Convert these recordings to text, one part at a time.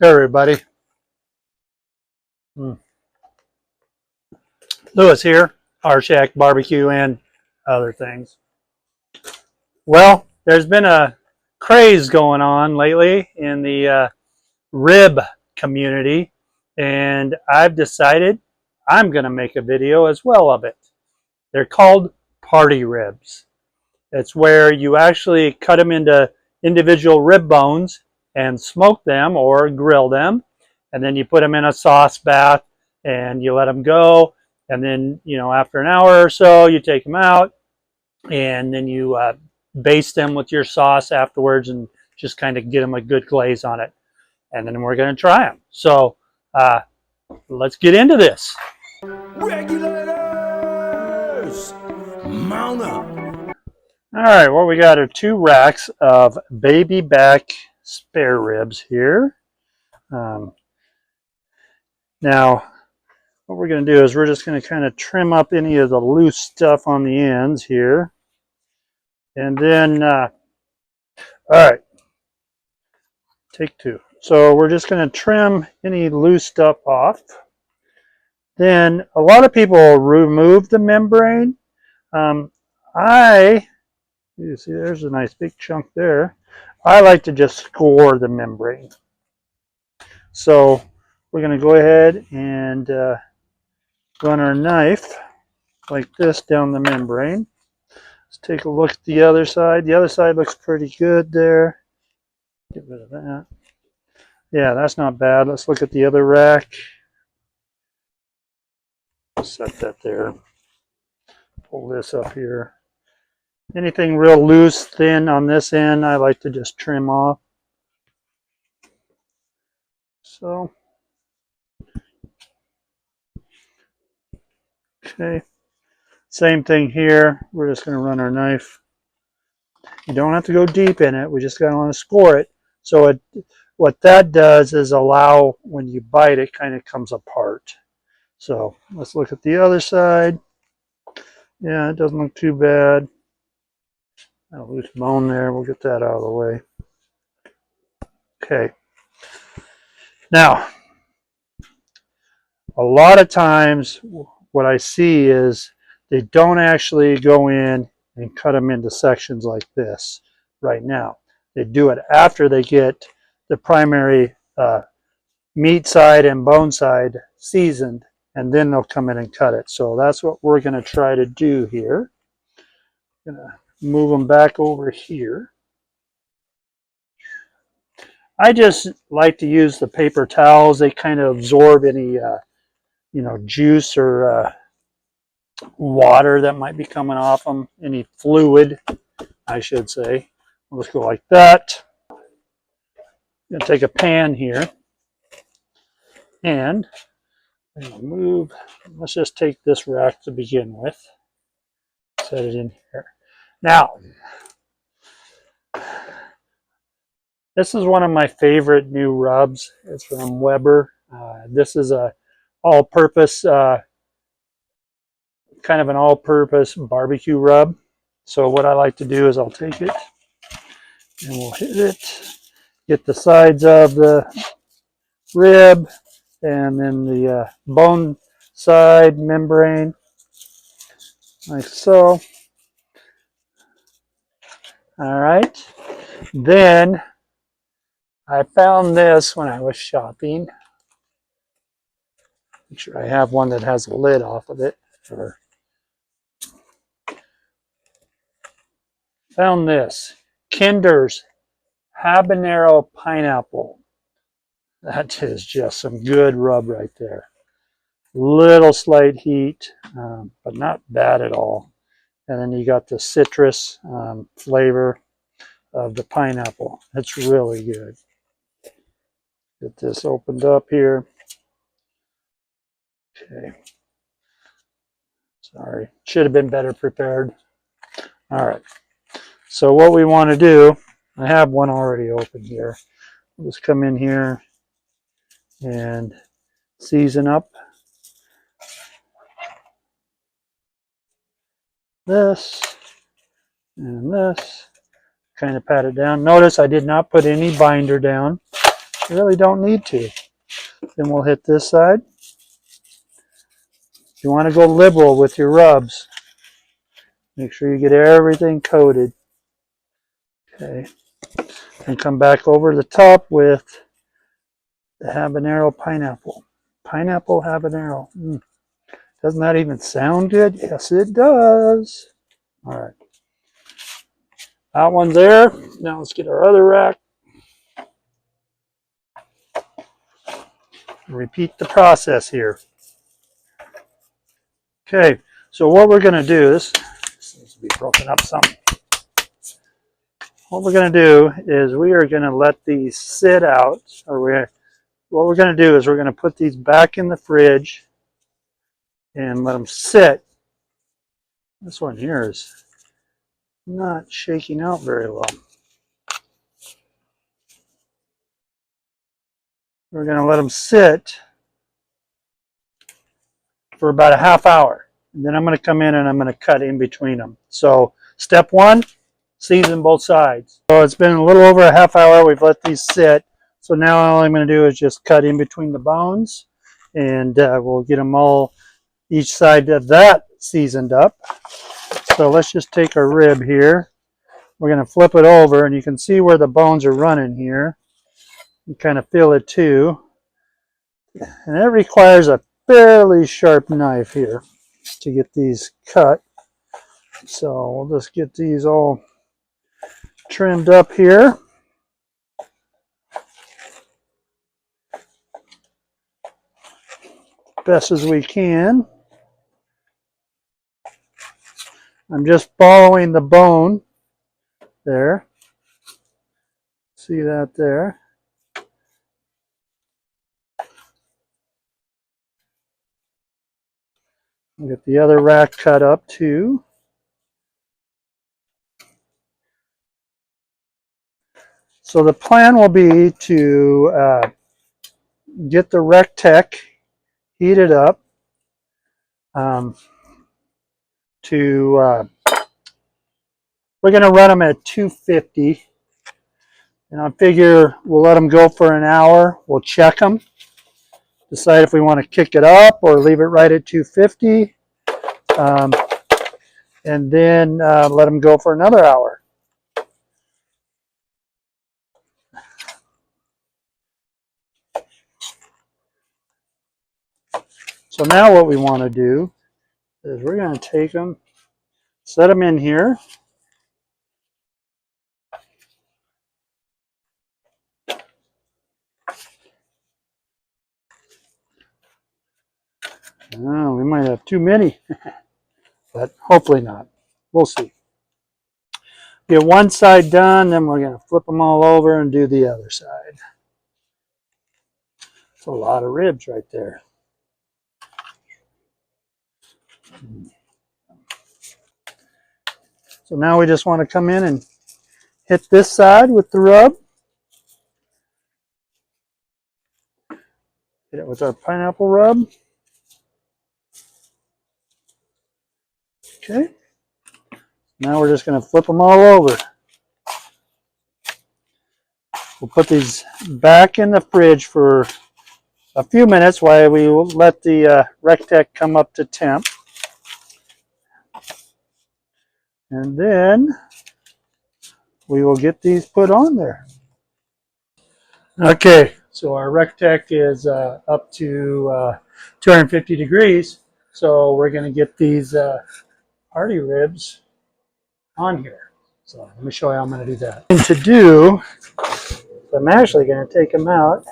Hey everybody, Lewis here, our Shack Barbecue and other things. Well, there's been a craze going on lately in the rib community, and I've decided I'm going to make a video as well of it. They're called party ribs. It's where you actually cut them into individual rib bones and smoke them or grill them, and then you put them in a sauce bath and you let them go, and then after an hour or so you take them out and then you baste them with your sauce afterwards and just kind of get them a good glaze on it, and then we're going to try them. So let's get into this. Regulators, mount up. All right, what we got are 2 racks of baby back spare ribs here. Now, what we're going to do is we're just going to kind of trim up any of the loose stuff on the ends here. And then, all right, take 2. So we're just going to trim any loose stuff off. Then a lot of people remove the membrane. You see there's a nice big chunk there. I like to just score the membrane. So we're going to go ahead and run our knife like this down the membrane. Let's take a look at the other side. The other side looks pretty good there. Get rid of that. Yeah, that's not bad. Let's look at the other rack. Set that there. Pull this up here. Anything real loose, thin on this end, I like to just trim off. So, okay. Same thing here. We're just going to run our knife. You don't have to go deep in it. We just got to want to score it. So what that does is allow, when you bite, it kind of comes apart. So let's look at the other side. Yeah, it doesn't look too bad. A loose bone there. We'll get that out of the way. Okay. Now, a lot of times what I see is they don't actually go in and cut them into sections like this right now. They do it after they get the primary meat side and bone side seasoned, and then they'll come in and cut it. So that's what we're going to try to do here. I'm going to move them back over here. I just like to use the paper towels. They kind of absorb any juice or water that might be coming off them, any fluid, I should say. Let's go like that. I'm going to take a pan here and I'm going to move. Let's just take this rack to begin with. Set it in here. Now, this is one of my favorite new rubs. It's from Weber. This is a all-purpose, kind of an all-purpose barbecue rub. So what I like to do is I'll take it and we'll hit it, get the sides of the rib and then the bone side membrane, like so. All right. Then I found this when I was shopping. Make sure I have one that has a lid off of it. Found this Kinder's habanero pineapple. That is just some good rub right there. Little slight heat, but not bad at all. And then you got the citrus flavor of the pineapple. It's really good. Get this opened up here. Okay. Sorry, should have been better prepared. All right. So what we want to do, I have one already open here. We'll just come in here and season up this and this. Kind of pat it down. Notice I did not put any binder down. You really don't need to. Then we'll hit this side. If you want to go liberal with your rubs, make sure you get everything coated. Okay. And come back over the top with the habanero pineapple. Pineapple habanero. Doesn't that even sound good? Yes, it does. All right. That one's there. Now let's get our other rack. Repeat the process here. Okay, so what we're going to do, this needs to be broken up some. What we're going to do is we are going to let these sit out. What we're going to do is we're going to put these back in the fridge and let them sit. This one here is not shaking out very well. We're going to let them sit for about a half hour. And then I'm going to come in and I'm going to cut in between them. So step one, season both sides. So it's been a little over a half hour. We've let these sit. So now all I'm going to do is just cut in between the bones. And we'll get them all, each side of that seasoned up. So let's just take our rib here. We're going to flip it over and you can see where the bones are running here. You kind of feel it too. And it requires a fairly sharp knife here to get these cut. So we'll just get these all trimmed up here. Best as we can. I'm just following the bone there. See that there? Get the other rack cut up too. So the plan will be to get the Rectech heated up we're going to run them at 250. And I figure we'll let them go for an hour. We'll check them. Decide if we want to kick it up or leave it right at 250. And then let them go for another hour. So now what we want to do is we're going to take them, set them in here. Oh, we might have too many, but hopefully not. We'll see. Get one side done, then we're going to flip them all over and do the other side. It's a lot of ribs right there. So now we just want to come in and hit this side with the rub. Hit it with our pineapple rub. Okay. Now we're just going to flip them all over. We'll put these back in the fridge for a few minutes while we let the Rectech come up to temp. And then we will get these put on there. Okay, so our Rectech is up to 250 degrees. So we're going to get these party ribs on here. So let me show you how I'm going to do that. And to do, I'm actually going to take them out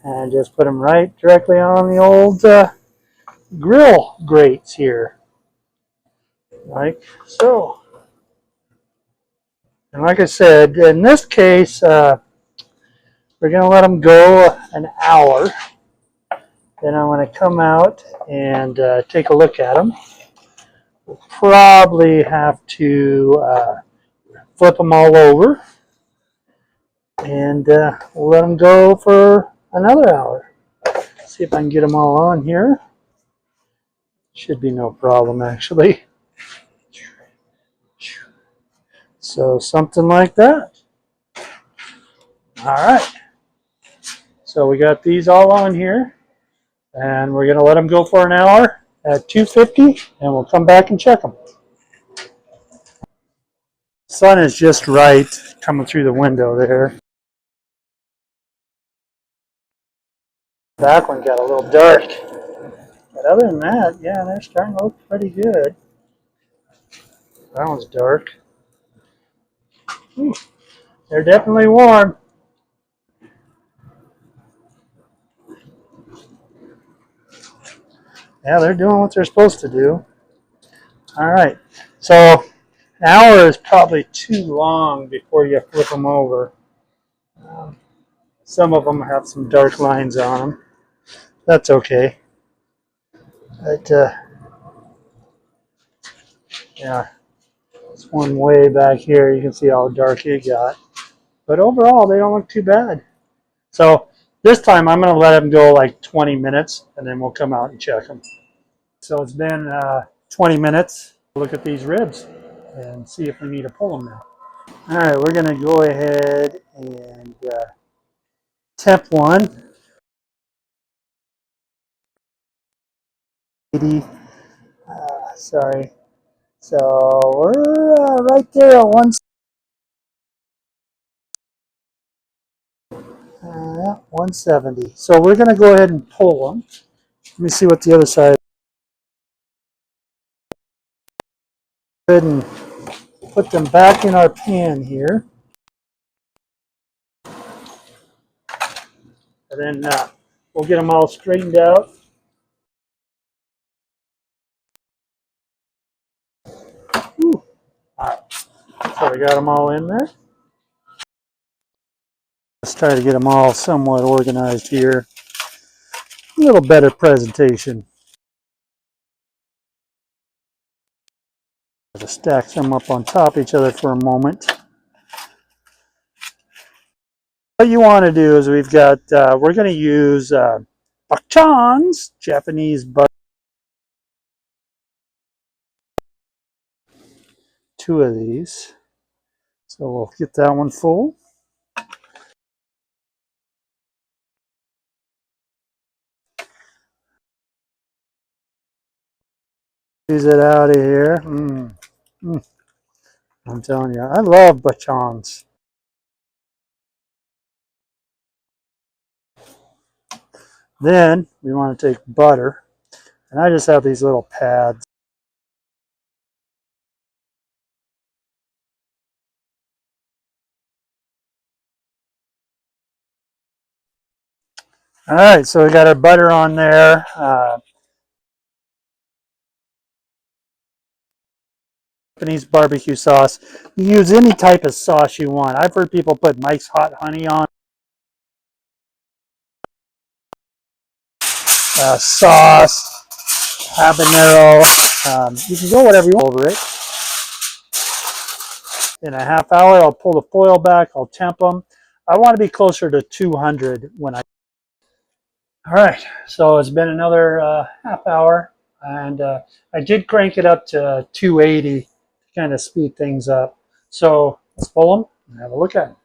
and just put them right directly on the old grill grates here. Like so. And like I said, in this case, we're going to let them go an hour. Then I'm going to come out and take a look at them. We'll probably have to flip them all over. And we'll let them go for another hour. See if I can get them all on here. Should be no problem, actually. So something like that. All right. So we got these all on here, and we're going to let them go for an hour at 250, and we'll come back and check them. Sun is just right coming through the window there. Back one got a little dark. But other than that, yeah, they're starting to look pretty good. That one's dark. Ooh, they're definitely warm. Yeah, they're doing what they're supposed to do. All right. So an hour is probably too long before you flip them over. Some of them have some dark lines on them. That's okay. But yeah, this one way back here, you can see how dark it got. But overall, they don't look too bad. So this time I'm going to let them go like 20 minutes, and then we'll come out and check them. So it's been 20 minutes. Look at these ribs and see if we need to pull them now. All right, we're going to go ahead and temp one. 80. Sorry. So we're right there at 170. So we're going to go ahead and pull them. Let me see what the other side. Go ahead and put them back in our pan here. And then we'll get them all straightened out. Whew. All right. So we got them all in there. Let's try to get them all somewhat organized here. A little better presentation. Just stack them up on top of each other for a moment. What you want to do is we've got, we're going to use bacchans, Japanese butter. 2 of these. So we'll get that one full. Squeeze it out of here. I'm telling you, I love bacchans. Then we want to take butter, and I just have these little pads. All right, so we got our butter on there. Japanese barbecue sauce. You use any type of sauce you want. I've heard people put Mike's Hot Honey on. Sauce, habanero. You can go whatever you want over it. In a half hour, I'll pull the foil back. I'll temp them. I want to be closer to 200 when I. All right, so it's been another half hour, and I did crank it up to 280 to kind of speed things up. So let's pull them and have a look at them.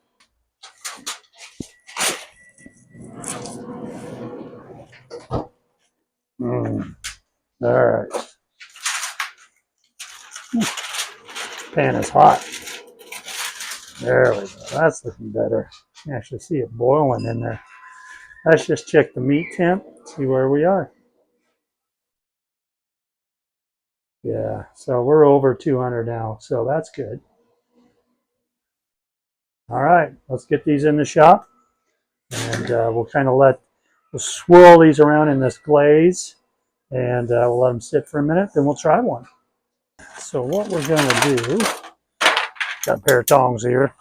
All right. Pan is hot. There we go. That's looking better. You can actually see it boiling in there. Let's just check the meat temp, see where we are. Yeah, so we're over 200 now, so that's good. All right, let's get these in the shop, and we'll kind of we'll swirl these around in this glaze, and we'll let them sit for a minute, then we'll try one. So what we're going to do, got a pair of tongs here.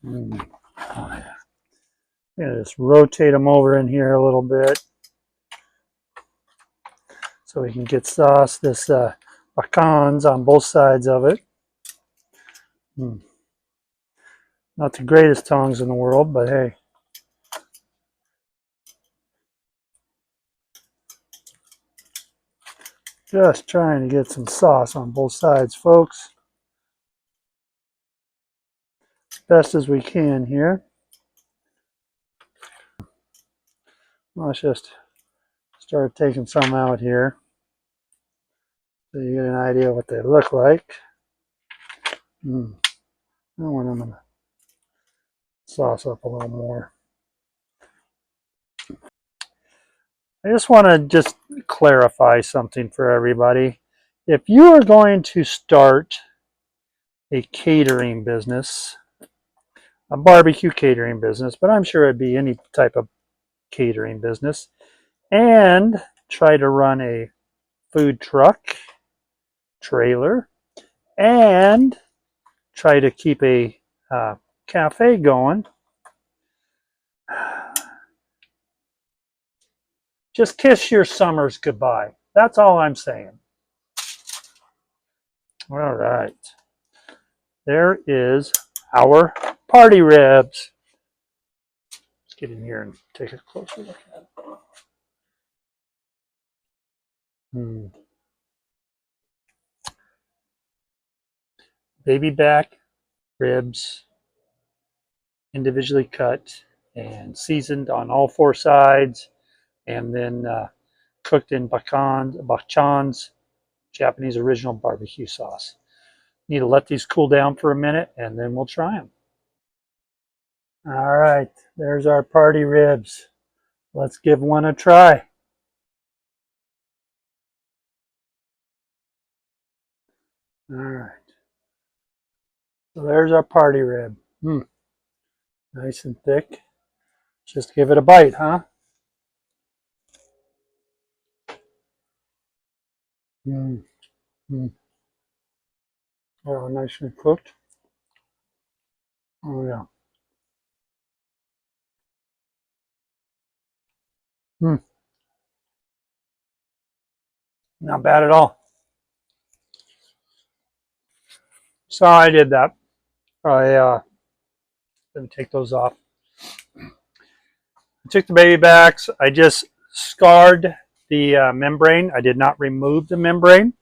Oh, yeah. I'm going to just rotate them over in here a little bit so we can get sauce, this pecans on both sides of it. Not the greatest tongs in the world, but hey. Just trying to get some sauce on both sides, folks. As best as we can here. Let's just start taking some out here so you get an idea of what they look like. I want them to sauce up a little more. I just want to just clarify something for everybody. If you are going to start a catering business, a barbecue catering business, but I'm sure it'd be any type of catering business, and try to run a food truck, trailer, and try to keep a cafe going, just kiss your summers goodbye. That's all I'm saying. All right. There is our party ribs. Let's get in here and take a closer look at it. Baby back ribs, individually cut and seasoned on all four sides, and then cooked in bachan's Japanese original barbecue sauce. Need to let these cool down for a minute, and then we'll try them. All right, there's our party ribs. Let's give one a try. All right, so there's our party rib. Nice and thick. Just give it a bite, huh? Mm. Mm. Oh, nicely cooked. Oh yeah. Mm. Not bad at all. So I did that. Let me take those off. I took the baby backs. I just scarred the membrane. I did not remove the membrane,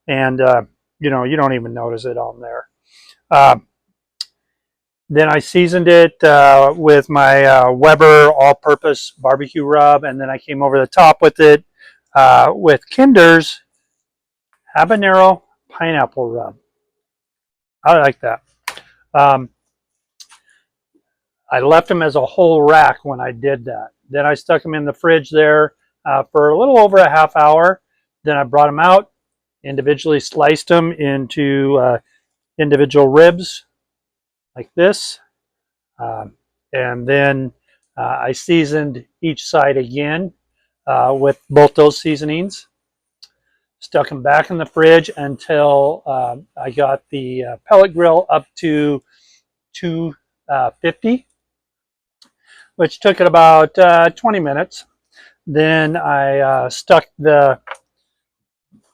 and you know, you don't even notice it on there. Uh, then I seasoned it with my Weber all-purpose barbecue rub, and then I came over the top with it with Kinder's habanero pineapple rub. I like that. Um, I left them as a whole rack when I did that. Then I stuck them in the fridge there for a little over a half hour. Then I brought them out, individually sliced them into individual ribs like this. And then I seasoned each side again with both those seasonings. Stuck them back in the fridge until I got the pellet grill up to 250, which took it about 20 minutes. Then I stuck the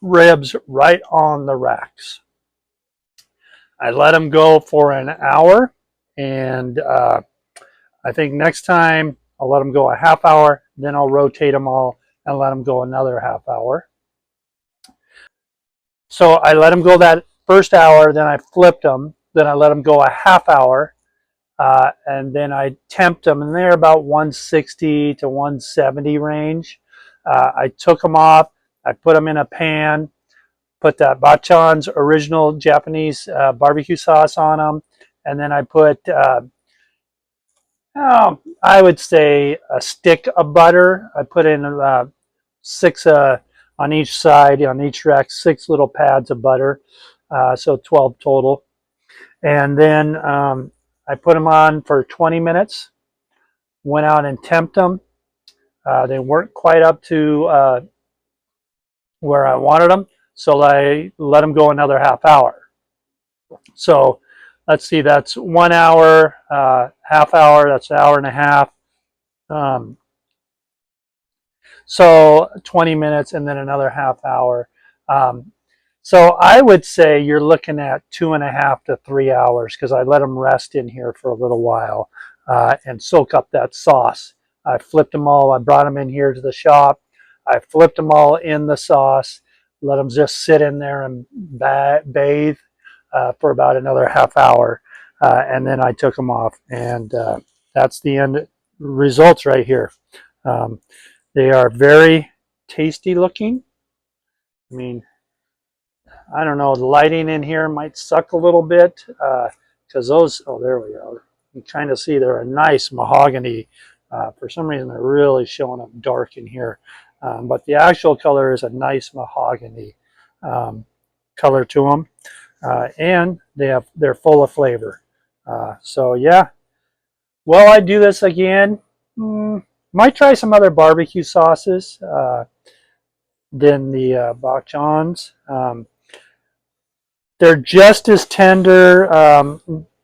ribs right on the racks. I let them go for an hour, and I think next time I'll let them go a half hour, then I'll rotate them all and let them go another half hour. So I let them go that first hour, then I flipped them, then I let them go a half hour, and then I temped them, and they're about 160 to 170 range. I took them off, I put them in a pan, put that Bachan's original Japanese barbecue sauce on them, and then I put, I would say, a stick of butter. I put in six on each side, on each rack, 6 little pads of butter, so 12 total. And then I put them on for 20 minutes, went out and temped them. They weren't quite up to where I wanted them, so I let them go another half hour. So let's see, that's 1 hour, half hour, that's an hour and a half. Um, so 20 minutes and then another half hour. Um, so I would say you're looking at 2.5 to 3 hours because I let them rest in here for a little while and soak up that sauce. I flipped them all. I brought them in here to the shop. I flipped them all in the sauce, let them just sit in there and bathe for about another half hour. And then I took them off, and that's the end results right here. Um, they are very tasty looking. I mean, I don't know, the lighting in here might suck a little bit because those, oh, there we go. You kind of see they're a nice mahogany. For some reason, they're really showing up dark in here. But the actual color is a nice mahogany color to them. And they're full of flavor. So yeah, will I do this again? Might try some other barbecue sauces than the bok chons. They're just as tender,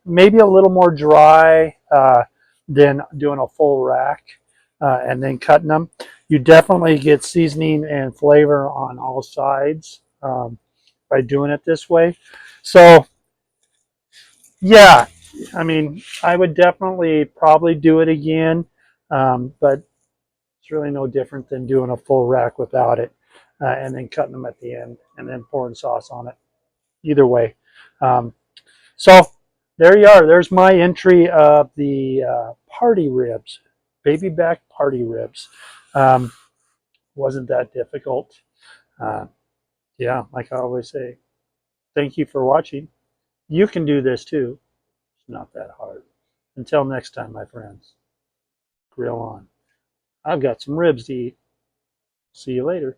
maybe a little more dry than doing a full rack and then cutting them. You definitely get seasoning and flavor on all sides by doing it this way. So yeah, I mean, I would definitely probably do it again, but it's really no different than doing a full rack without it and then cutting them at the end and then pouring sauce on it. Either way. Um, so there you are. There's my entry of the party ribs, baby back party ribs. Um, wasn't that difficult. Uh, yeah, like I always say, thank you for watching. You can do this too. It's not that hard. Until next time, my friends, grill on. I've got some ribs to eat. See you later.